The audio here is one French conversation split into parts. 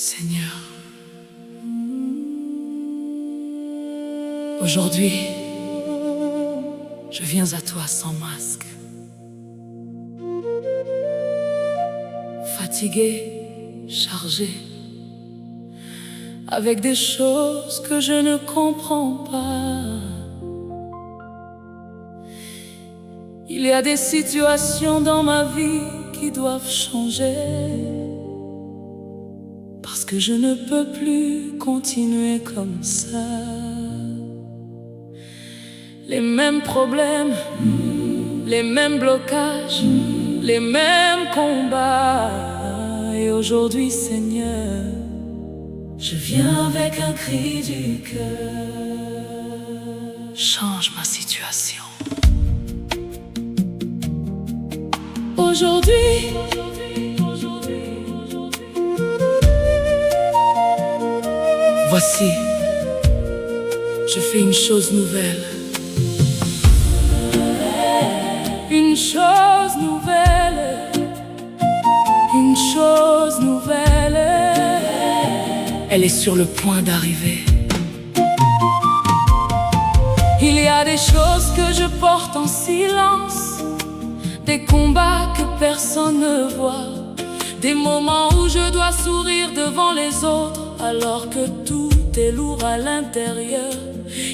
Seigneur, aujourd'hui, je viens à toi sans masque, fatigué, chargé, avec des choses que je ne comprends pas. Il y a des situations dans ma vie qui doivent changer, parce que je ne peux plus continuer comme ça. Les mêmes problèmes, les mêmes blocages, les mêmes combats. Et aujourd'hui, Seigneur, je viens avec un cri du cœur. Change ma situation. Aujourd'hui, voici, je fais une chose nouvelle. Une chose nouvelle. Une chose nouvelle. Elle est sur le point d'arriver. Il y a des choses que je porte en silence, des combats que personne ne voit, des moments où je dois sourire devant les autres alors que tout est lourd à l'intérieur.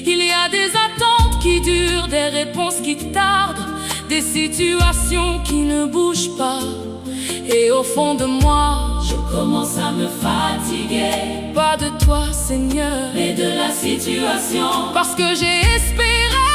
Il y a des attentes qui durent, des réponses qui tardent, des situations qui ne bougent pas. Et au fond de moi, je commence à me fatiguer. Pas de toi, Seigneur, mais de la situation. Parce que j'ai espéré,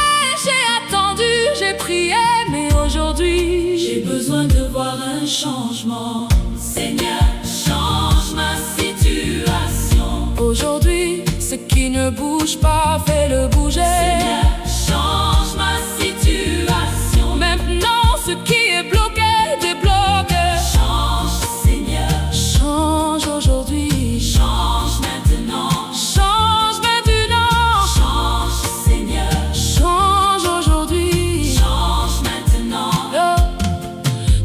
j'ai attendu, j'ai prié, mais aujourd'hui, j'ai besoin de voir un changement. Seigneur, change ma situation. Aujourd'hui, ce qui ne bouge pas, fais-le bouger. Seigneur, change ma situation. Maintenant, ce qui est bloqué, débloque. Change, Seigneur. Change aujourd'hui. Change maintenant. Change maintenant. Change, Seigneur. Change aujourd'hui. Change maintenant. Oh.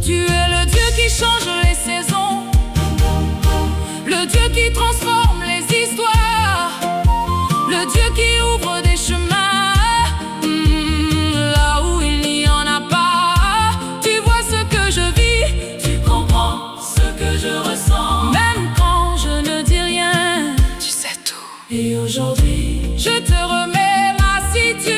Tu es le Dieu qui change les saisons, le Dieu qui transforme les histoires, le Dieu qui ouvre des chemins là où il n'y en a pas. Tu vois ce que je vis, tu comprends ce que je ressens. Même quand je ne dis rien, tu sais tout. Et aujourd'hui, je te remets ma situation.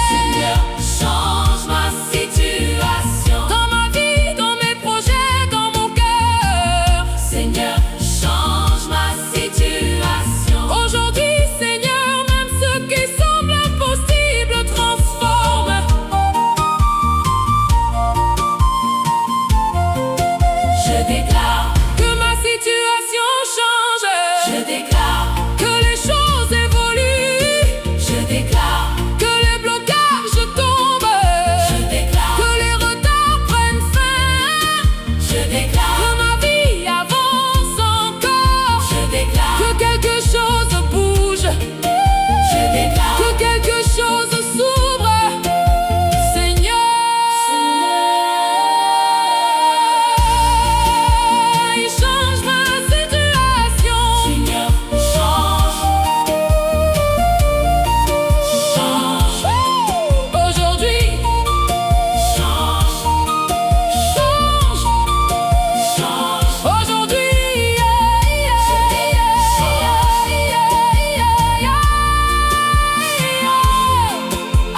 Seigneur, change ma situation. Dans ma vie, dans mes projets, dans mon cœur. Seigneur, change ma situation. Aujourd'hui, Seigneur, même ce qui semble impossible transforme. Je déclare que ma situation change. Je déclare que les choses évoluent. Je déclare que les blocages tombent. Je déclare que les retards prennent fin. Je déclare que ma vie avance encore. Je déclare que quelque chose bouge. Je déclare que quelque chose s'ouvre. Seigneur, il change ma situation. Seigneur, change. Change. Aujourd'hui, change. Change. Change. Aujourd'hui,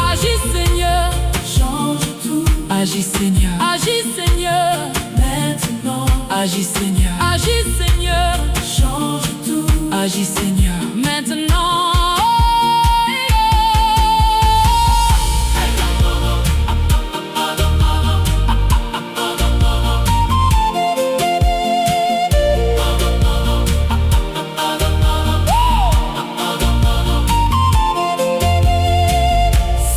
agis, Seigneur. Change tout. Agis, Seigneur. Agis, Seigneur. Maintenant. Agis, Seigneur. Agis, Seigneur. Change tout. Agis, Seigneur. Maintenant.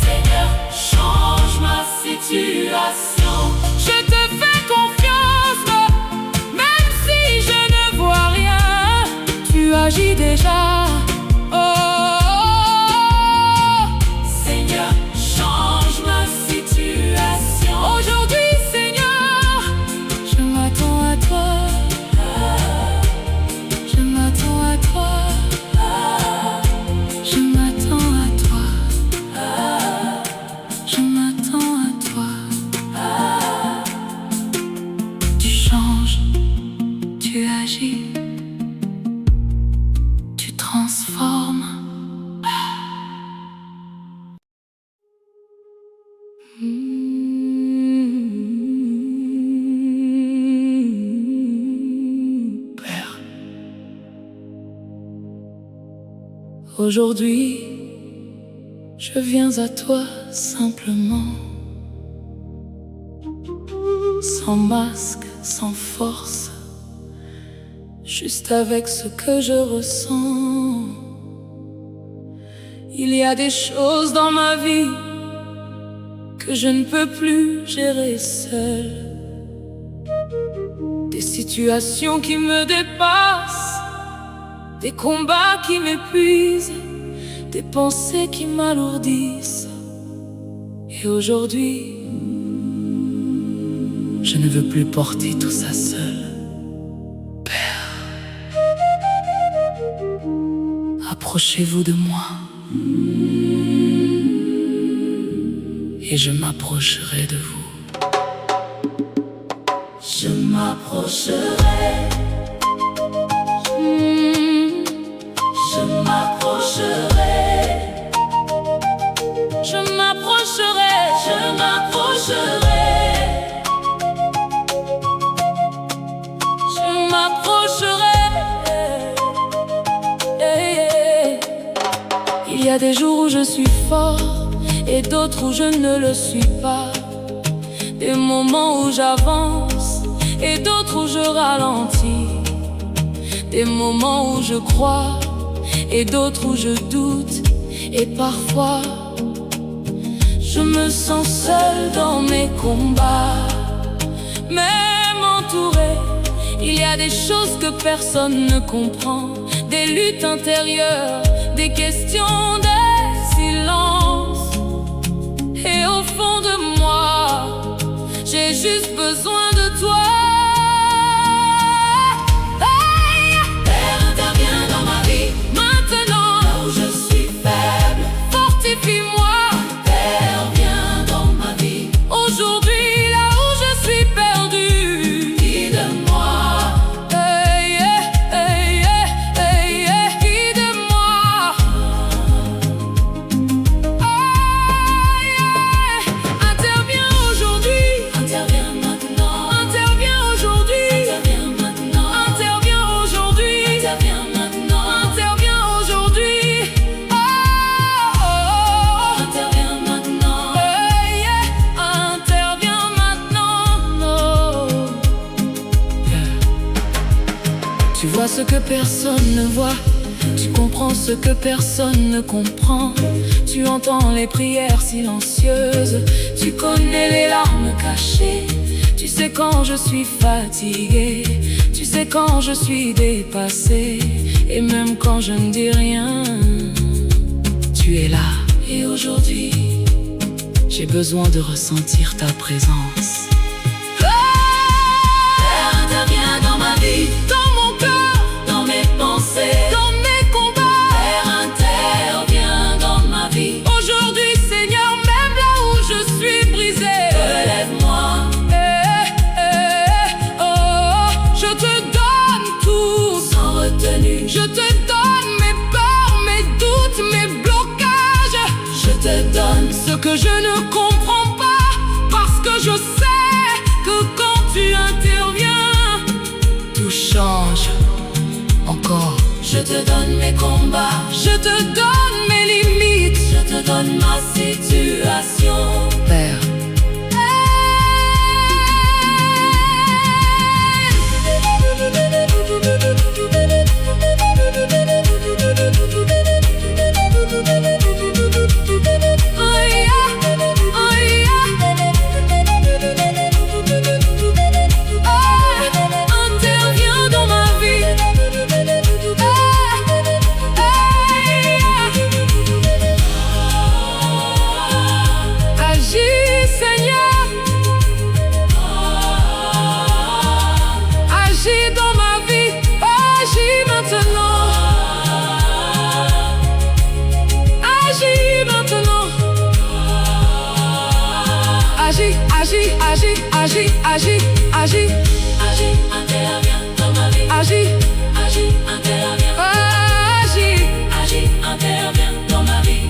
Seigneur, change ma situation. Je te fais confiance, même si je ne vois rien. Tu agis déjà. Oh, oh, oh. Seigneur, change ma situation. Aujourd'hui, Seigneur, Aujourd'hui, je viens à toi simplement, sans masque, sans force, juste avec ce que je ressens. Il y a des choses dans ma vie que je ne peux plus gérer seule, des situations qui me dépassent, des combats qui m'épuisent, des pensées qui m'alourdissent. Et aujourd'hui, je ne veux plus porter tout ça seul. Père, approchez-vous de moi et je m'approcherai de vous. Je m'approcherai. Je m'approcherai. Je m'approcherai. Je m'approcherai. Je m'approcherai. Il y a des jours où je suis fort et d'autres où je ne le suis pas, des moments où j'avance et d'autres où je ralentis, des moments où je crois et d'autres où je doute. Et parfois, je me sens seule dans mes combats. Même entourée, il y a des choses que personne ne comprend, des luttes intérieures, des questions, des silences. Et au fond de moi, j'ai juste besoin de toi. Hey! Père, interviens dans ma vie. Maintenant, là où je suis faible, fortifie-moi. Père, viens dans ma vie. Aujourd'hui, là où je suis perdu, guide-moi. Hey, hey, hey, hey, hey, guide-moi. Interviens aujourd'hui. Interviens maintenant. Interviens aujourd'hui. Interviens maintenant. Interviens aujourd'hui. Interviens maintenant. Interviens aujourd'hui. Oh, oh, oh. Interviens maintenant. Hey, yeah. Interviens maintenant. Oh. Tu vois ce que personne ne voit, tu comprends ce que personne ne comprend. Tu entends les prières silencieuses, tu connais les larmes cachées. Tu sais quand je suis fatiguée, tu sais quand je suis dépassée. Et même quand je ne dis rien, tu es là. Et aujourd'hui, j'ai besoin de ressentir ta présence. Père, interviens dans ma vie, dans mon cœur, dans mes pensées, dans mes combats. Père, interviens dans ma vie. Aujourd'hui, Seigneur, même là où je suis brisée, relève-moi. Oh, je te donne tout, sans retenue. Je te donne mes peurs, mes doutes, mes blocages. Je te donne ce que je ne comprends pas, parce que je sais que quand tu interviens, tout change encore. Je te donne mes combats, je te donne mes limites, je te donne ma situation. Père, interviens dans ma vie. Agis, Seigneur. Agis dans ma vie. Agis maintenant. Agis maintenant. Agis, agis, agis, agis, agis, agis. Agis, interviens dans ma vie. Agis, agis, interviens. Agis, agis, interviens dans ma vie.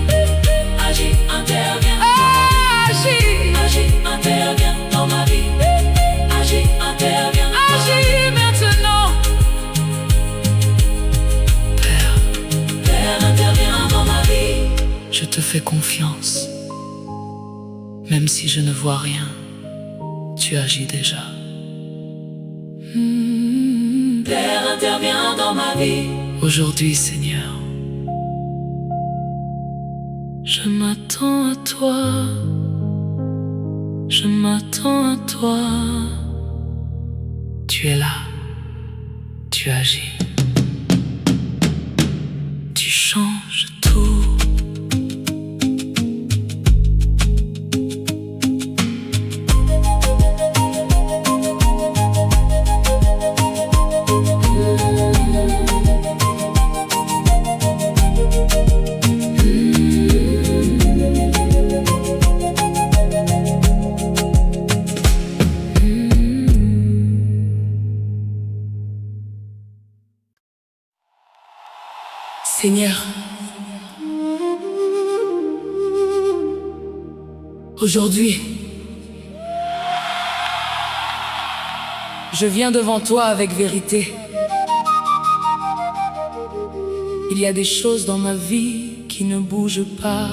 Agis, interviens. Agis, agis, interviens dans ma vie. Agis, interviens. Agis maintenant. Père, Père, interviens. confiance. Même si je ne vois rien, tu agis déjà. Père, intervient dans ma vie. Aujourd'hui, Seigneur, je m'attends à toi. Je m'attends à toi. Tu es là, tu agis, tu changes tout. Seigneur, aujourd'hui, je viens devant toi avec vérité. Il y a des choses dans ma vie qui ne bougent pas,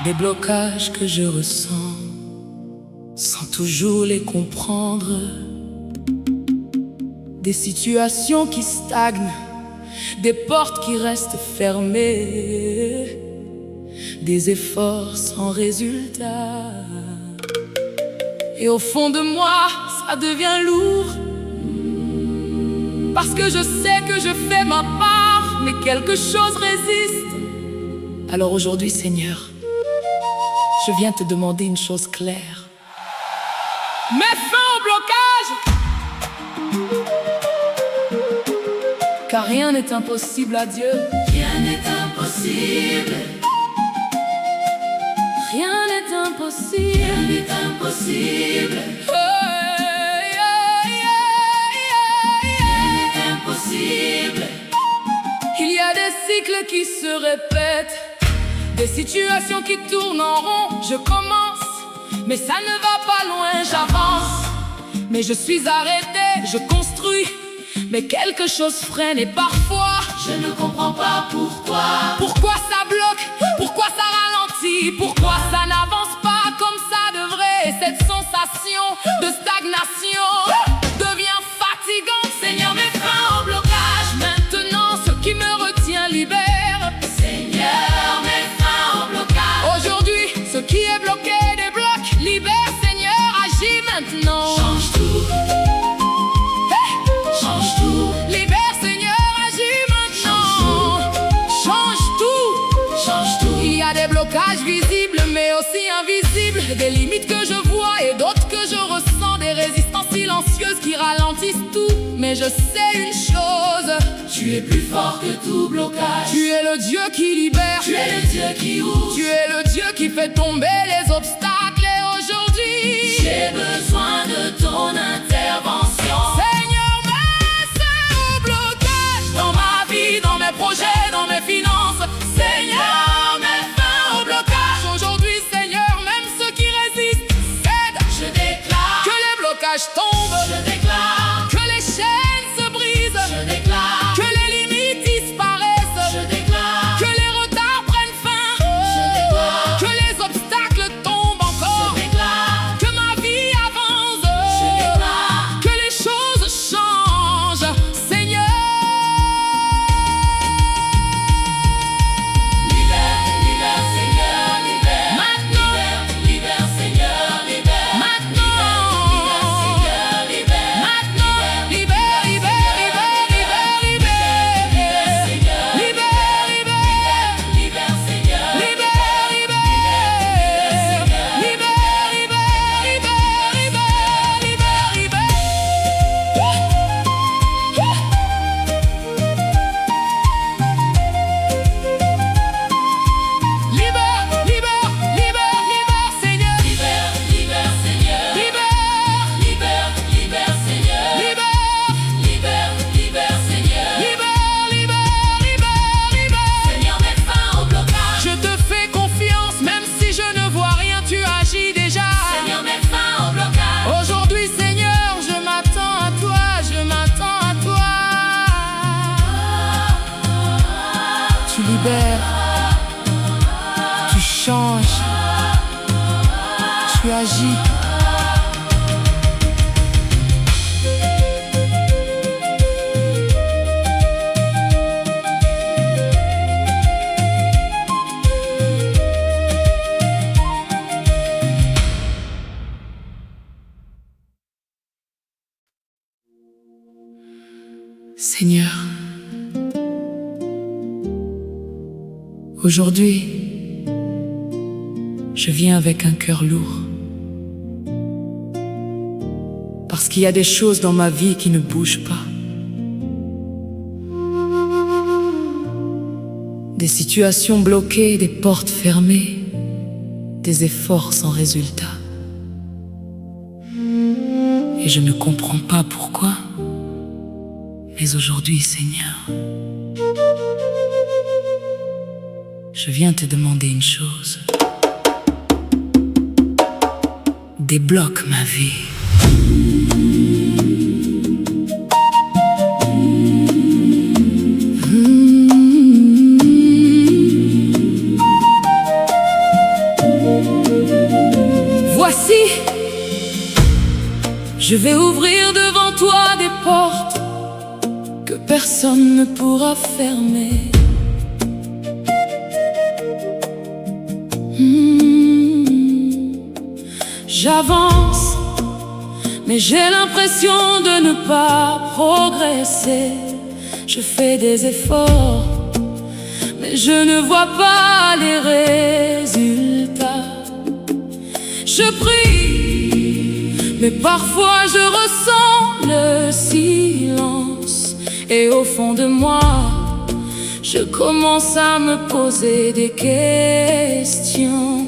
des blocages que je ressens sans toujours les comprendre. Des situations qui stagnent, des portes qui restent fermées, des efforts sans résultat. Et au fond de moi, ça devient lourd, parce que je sais que je fais ma part, mais quelque chose résiste. Alors aujourd'hui, Seigneur, je viens te demander une chose claire. Mets fin au blocage! Car rien n'est impossible à Dieu. Rien n'est impossible. Rien n'est impossible. Rien n'est impossible. Rien n'est impossible. Il y a des cycles qui se répètent, des situations qui tournent en rond. Je commence, mais ça ne va pas loin. J'avance, mais je suis arrêté. Je construis, mais quelque chose freine et parfois je ne comprends pas pourquoi. Pourquoi ça bloque? Pourquoi ça ralentit? Pourquoi ça n'avance pas comme ça devrait? Cette sensation de stagnation devient fatigante. Seigneur, mets fin au blocage. Maintenant, ce qui me retient libère. Seigneur, mets fin au blocage. Aujourd'hui, ce qui est bloqué débloque. Libère, Seigneur, agis maintenant. Change tout. Change tout. Libère, Seigneur, agis maintenant. Change tout. Change tout. Il y a des blocages visibles mais aussi invisibles, des limites que je vois et d'autres que je ressens, des résistances silencieuses qui ralentissent tout. Mais je sais une chose, tu es plus fort que tout blocage. tu es le Dieu qui libère, Tu es le Dieu qui ouvre. tu es le Dieu qui fait tomber les obstacles. Et aujourd'hui, J'ai besoin de ton intervention. Seigneur, mets fin au blocage dans ma vie, dans mes projets, dans mes finances. Seigneur, mets fin au blocage. Aujourd'hui, Seigneur, même ceux qui résistent cèdent. Je déclare, Que les blocages tombent, je déclare, que les chaînes se brisent, je déclare, que les limites disparaissent, je déclare, que les retards prennent fin, je déclare, que les obstacles tombent encore, je déclare, que ma vie avance, je déclare. que les choses changent. Seigneur, Libère, libère, Seigneur, libère. Maintenant. Libère, libère, Seigneur, libère. maintenant, Libère, Seigneur, agis. Seigneur, aujourd'hui, je viens avec un cœur lourd, parce qu'il y a des choses dans ma vie qui ne bougent pas, des situations bloquées, des portes fermées, des efforts sans résultat. Et je ne comprends pas pourquoi. Mais aujourd'hui, Seigneur, je viens te demander une chose. Débloque ma vie. Voici, je vais ouvrir devant toi des portes que personne ne pourra fermer. J'avance, mais j'ai l'impression de ne pas progresser. Je fais des efforts, mais je ne vois pas les résultats. Je prie, mais parfois je ressens le silence. Et au fond de moi, je commence à me poser des questions.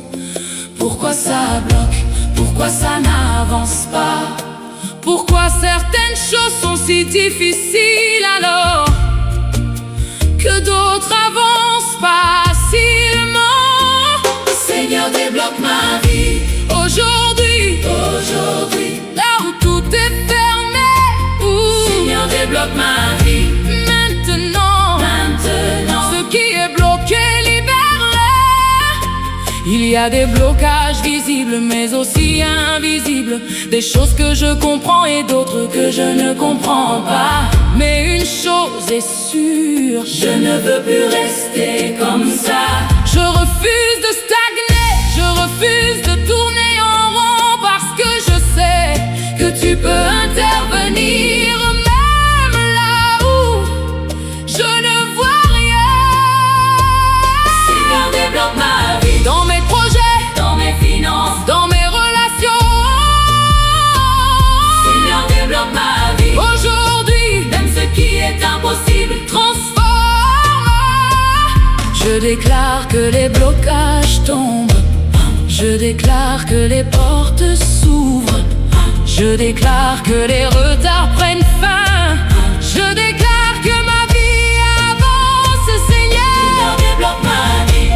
Pourquoi ça bloque? Pourquoi ça n'avance pas? Pourquoi certaines choses sont si difficiles alors que d'autres avancent facilement? Seigneur, débloque ma vie. Aujourd'hui, là où tout est fermé, Seigneur, débloque ma vie. Maintenant, ce qui est bloqué, libère-le. Il y a des blocages visibles, mais aussi invisibles, des choses que je comprends et d'autres que je ne comprends pas. Mais une chose est sûre, je ne veux plus rester comme ça. Je refuse de stagner, je refuse de tourner en rond, parce que je sais que tu peux intervenir. Dans mes projets, dans mes finances, dans mes relations, Seigneur, débloque ma vie. Aujourd'hui, même ce qui est impossible, transforme. Je déclare que les blocages tombent. Je déclare que les portes s'ouvrent. Je déclare que les retards prennent fin. Je déclare que ma vie avance, Seigneur, débloque ma vie.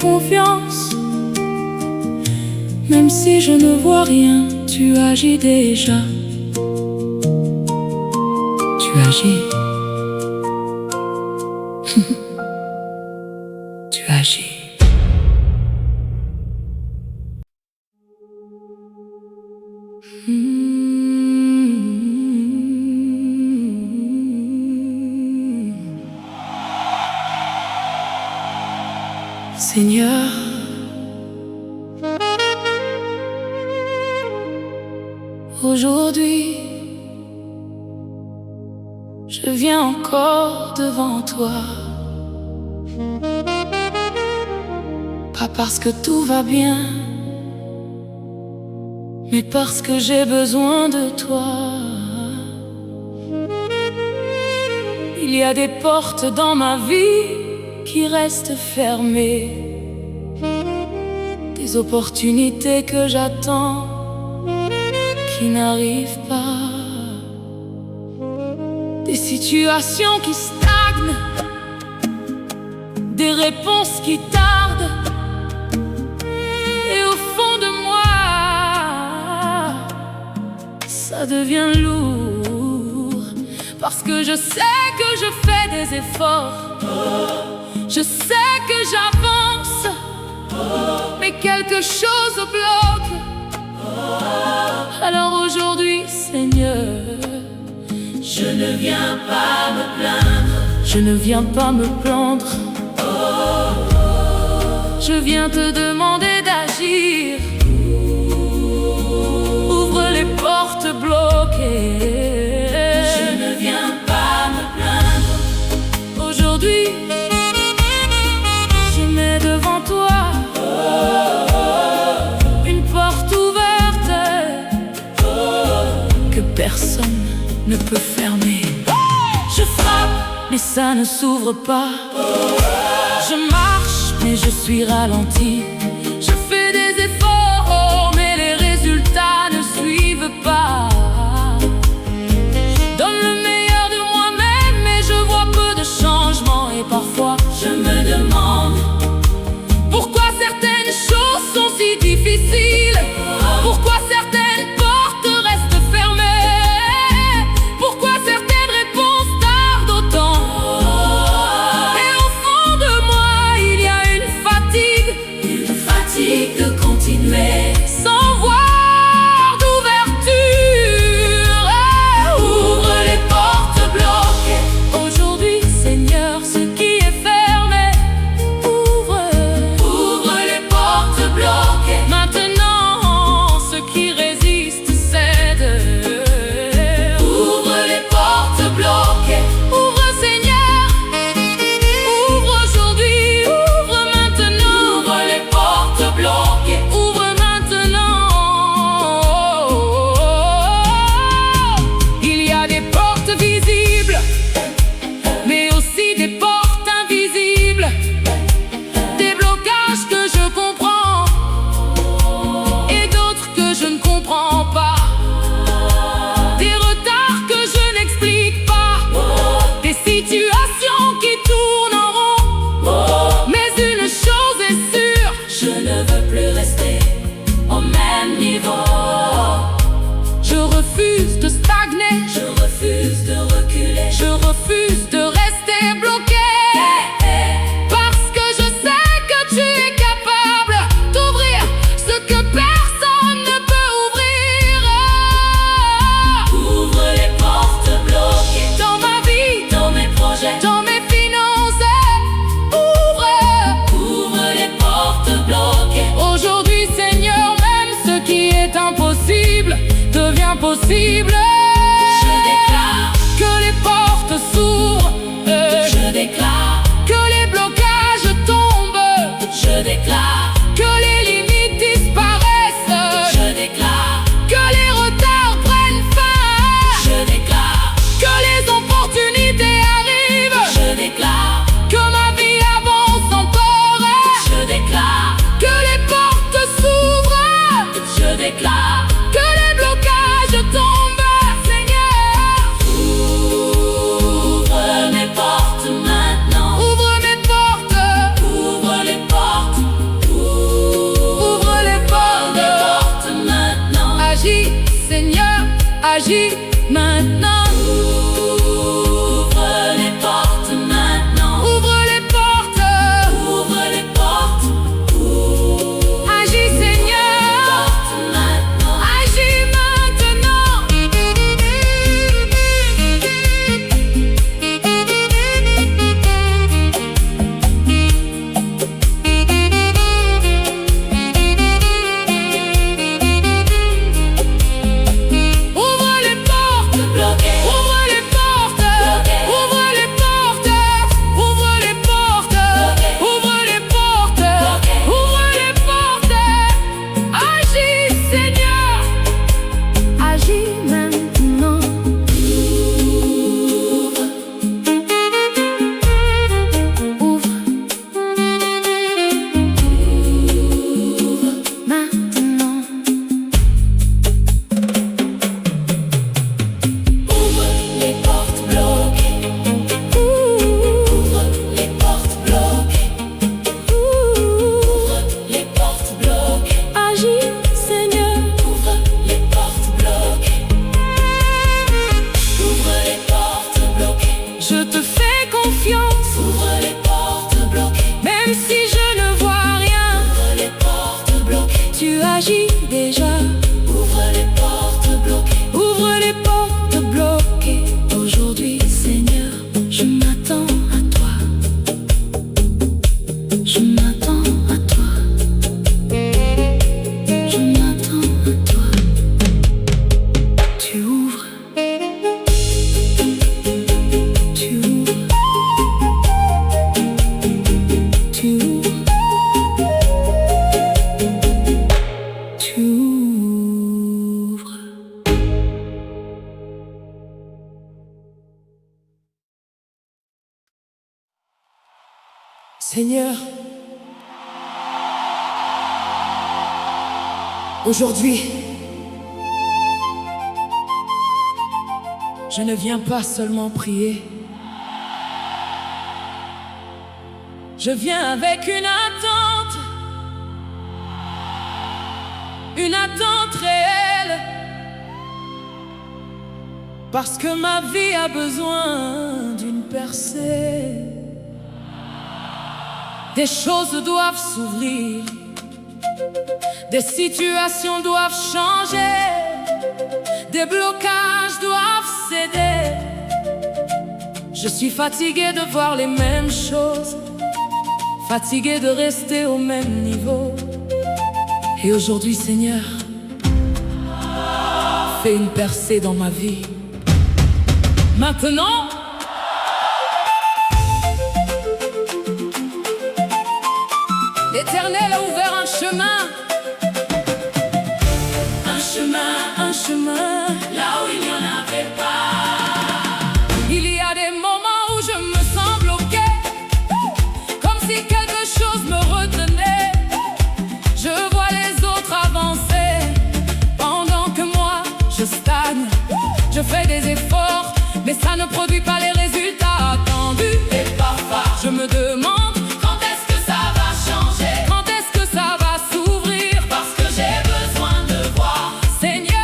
Confiance, même si je ne vois rien, tu agis déjà. Tu agis. Tu agis. Seigneur, aujourd'hui, je viens encore devant toi. Pas parce que tout va bien, mais parce que j'ai besoin de toi. Il y a des portes dans ma vie qui restent fermées, des opportunités que j'attends qui n'arrivent pas, des situations qui stagnent, des réponses qui tardent. Et au fond de moi, ça devient lourd, parce que je sais que je fais des efforts, je sais que j'avance, mais quelque chose bloque. Alors aujourd'hui, Seigneur, je ne viens pas me plaindre, je ne viens pas me plaindre. Je viens te demander d'agir. Ouvre les portes bloquées. je ne viens pas me plaindre. Aujourd'hui, je mets devant toi une porte ouverte que personne ne peut fermer. Je frappe, mais ça ne s'ouvre pas. Je marche, mais je suis ralenti. Je fais des efforts, mais les résultats ne suivent pas. Donne le meilleur de moi-même, mais je vois peu de changements. Et parfois, Je me demande pourquoi certaines choses sont si difficiles? Pourquoi certaines portes restent fermées? Pourquoi certaines réponses tardent autant? Et au fond de moi, il y a une fatigue de continuer. sans voir d'ouverture. Ouvre les portes bloquées. Aujourd'hui, Seigneur, ce qui est fermé, ouvre. Ouvre les portes bloquées. Maintenant, ce qui résiste cède. Ouvre les portes bloquées. Ouvre, Seigneur. Ouvre aujourd'hui, ouvre maintenant. Ouvre les portes bloquées. Ouvre maintenant. Il y a des portes visibles, mais aussi des portes invisibles. Des blocages que je comprends et d'autres que je ne comprends pas. Des retards que je n'explique pas. Des situations qui tournent en rond. Mais une chose est sûre, Je ne veux plus rester au même niveau. je refuse de stagner. Je refuse de reculer. Je refuse de rester bloqué. Parce que je sais que tu es capable d'ouvrir ce que personne ne peut ouvrir. Ouvre les portes bloquées. Dans ma vie, Dans mes projets. dans mes finances, ouvre. Ouvre les portes bloquées. Aujourd'hui, Seigneur, même ce qui est impossible devient possible. Je déclare. Que les portes s'ouvrent, Je déclare. que les blocages tombent, Je déclare. que les limites disparaissent, Je déclare. que les retards prennent fin, Je déclare. que les opportunités arrivent, Je déclare. que ma vie avance encore, Je déclare. que les portes s'ouvrent, Je déclare. que les blocages tombent, Seigneur. Ouvre mes portes maintenant. Ouvre mes portes, Ouvre les portes. ouvre les portes. Les portes maintenant. Agis, Seigneur, agis maintenant. Ouvre les portes maintenant. Ouvre les portes, Ouvre les portes. agis, Seigneur, Portes maintenant. agis maintenant. Seigneur, aujourd'hui, je ne viens pas seulement prier. Je viens avec une attente réelle, parce que ma vie a besoin d'une percée. Des choses doivent s'ouvrir, des situations doivent changer, des blocages doivent céder. Je suis fatigué de voir les mêmes choses, fatigué de rester au même niveau. Et aujourd'hui, Seigneur, fais une percée dans ma vie. Maintenant, l'Éternel a ouvert un chemin. Un chemin, là où il n'y en avait pas. Il y a des moments où je me sens bloqué, comme si quelque chose me retenait. Je vois les autres avancer, pendant que moi, je stagne. Je fais des efforts, mais ça ne produit pas les résultats attendus. Et parfois, je me demande quand est-ce que ça va changer? Quand est-ce que ça va s'ouvrir? Parce que j'ai besoin de voir, Seigneur,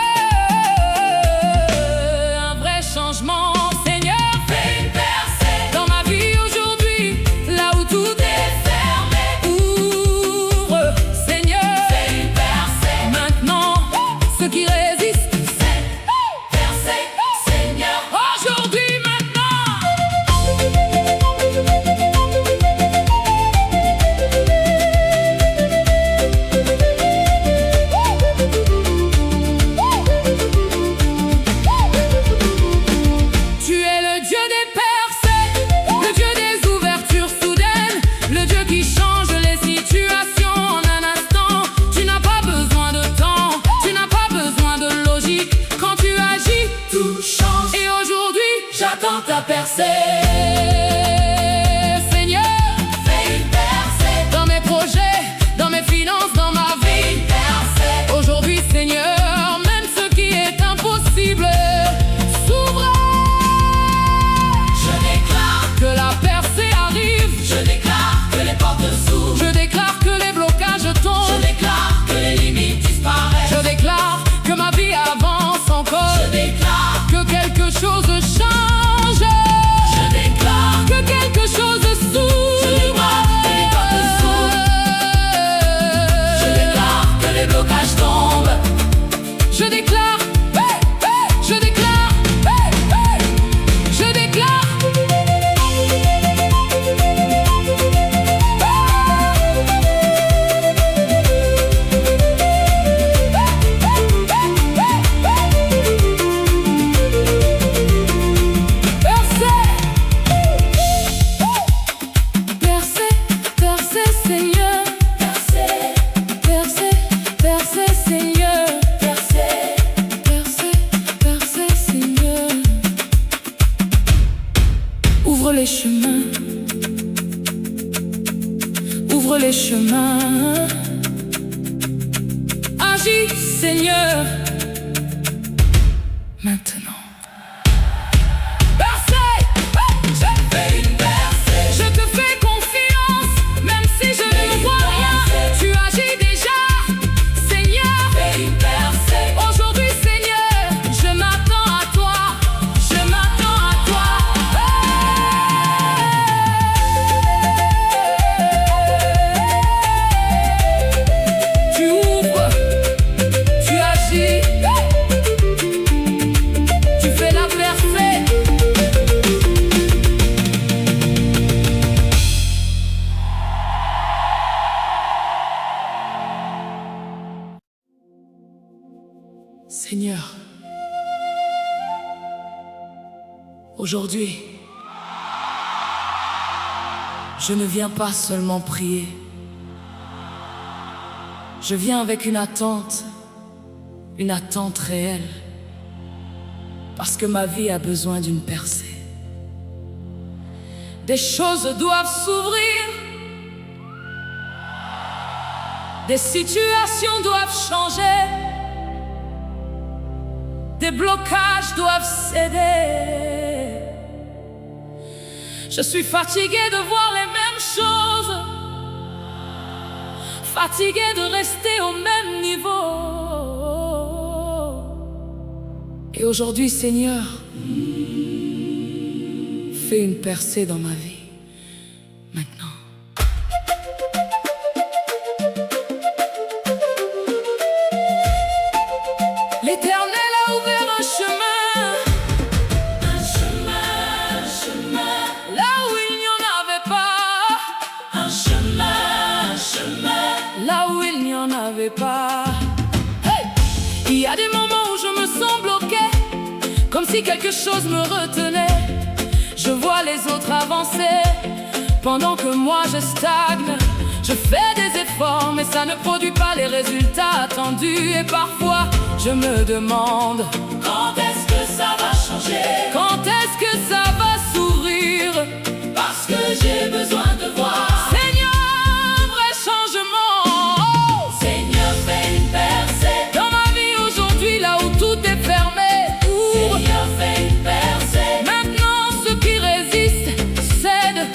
un vrai changement. Seigneur, fais une percée dans ma vie aujourd'hui, là où tout est fermé. ouvre. Seigneur, Fais une percée, maintenant, ceux qui résistent, percée, Seigneur. aujourd'hui, maintenant. Tu es le Dieu des percées, le Dieu des ouvertures soudaines, le Dieu qui change les situations en un instant. Tu n'as pas besoin de temps, tu n'as pas besoin de logique. Quand tu agis, Tout change, et aujourd'hui, j'attends ta percée. Seigneur, Fais une percée, dans mes projets, dans mes finances, dans ma fais vie. une percée. Aujourd'hui, Seigneur, même ce qui est impossible s'ouvre. Je déclare, Que la percée arrive. je déclare que les portes s'ouvrent. Je déclare que les blocages Je tombent. déclare que les limites disparaissent. Je déclare que ma vie avance encore. Je déclare, Que quelque chose change. je déclare, Que quelque chose s'ouvre. Je déclare que les portes s'ouvrent. je déclare que les blocages tombent. Je déclare, hey, hey, je déclare, hey, hey, je déclare. Percée, percée, Seigneur. Percée, Percée, percée, Seigneur. percée, Percée, percée, Seigneur. Ouvre les chemins. Ouvre les chemins. Agis, Seigneur. Maintenant. Percée, je fais une percée. Je te fais confiance, même si je ne vois rien. Tu agis déjà, Seigneur. Fais une percée, Aujourd'hui, Seigneur, je m'attends à toi. Je m'attends à toi. Tu ouvres, tu agis, tu fais la percée. Seigneur, aujourd'hui, je ne viens pas seulement prier. Je viens avec une attente réelle, parce que ma vie a besoin d'une percée. Des choses doivent s'ouvrir, Des situations doivent changer, des blocages doivent céder. Je suis fatiguée de voir les mêmes choses, fatiguée de rester au même niveau. Et aujourd'hui, Seigneur, fais une percée dans ma vie, maintenant. L'Éternel a ouvert un chemin, là où il n'y en avait pas, un chemin, là où il n'y en avait pas. Hey! Il y a des moments où je me sens bloquée, comme si quelque chose me retenait. Je vois les autres avancer, pendant que moi je stagne. Je fais des efforts, mais ça ne produit pas les résultats attendus. Et parfois, je me demande, quand est-ce que ça va changer? quand est-ce que ça va s'ouvrir? Parce que j'ai besoin de voir, Seigneur, un vrai changement. Oh! Seigneur, fais une percée Dans ma vie aujourd'hui, là où tout est fermé, ouvre. Seigneur, fais une percée. Maintenant, ceux qui résistent cèdent.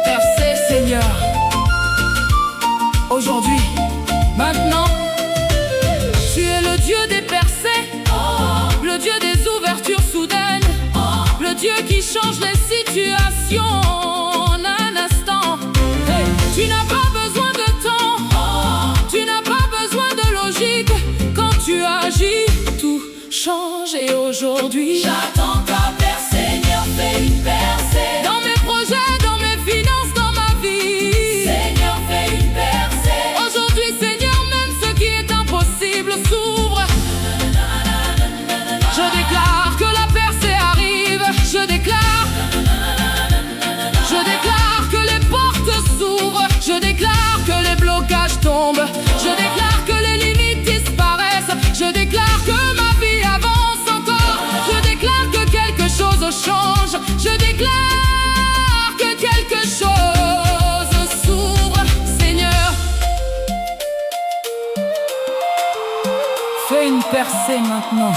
Percée, Seigneur. Aujourd'hui, maintenant, tu es le Dieu des percées, le Dieu des ouvertures soudaines, le Dieu qui change les situations en un instant. Hey, tu n'as pas besoin de temps, tu n'as pas besoin de logique. Quand tu agis, tout change. Et aujourd'hui, J'attends ta percée, Seigneur, fais une percée. dans mes projets, dans mes finances, dans ma vie, Seigneur, fais une percée. aujourd'hui, Seigneur, même ce qui est impossible s'ouvre. Je déclare que la percée arrive. Je déclare que les portes s'ouvrent. Je déclare que les blocages tombent. Je déclare que les limites disparaissent. Je déclare que ma vie avance encore. Je déclare que quelque chose change. Je déclare que quelque chose s'ouvre. Seigneur, fais une percée maintenant.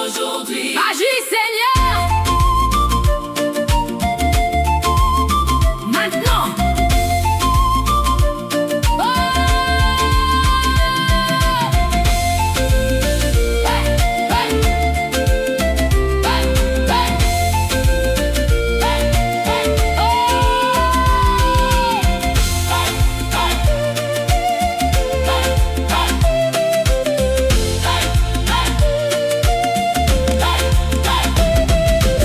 Aujourd'hui, Agis, Seigneur, maintenant. Oh! Hey, hey. Hey, hey. Hey, hey.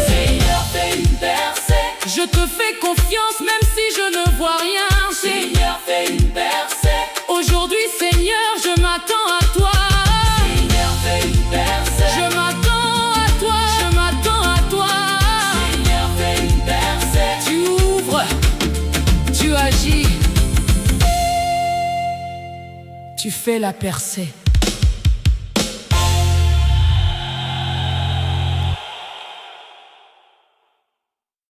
Seigneur, fais une percée. Je te fais confiance même si je ne vois rien. Seigneur, fais une percée. Aujourd'hui, Seigneur, je m'attends à toi. Seigneur, fais une percée. Je m'attends à toi, je m'attends à toi. Seigneur, fais une percée. Tu ouvres, tu agis, tu fais la percée.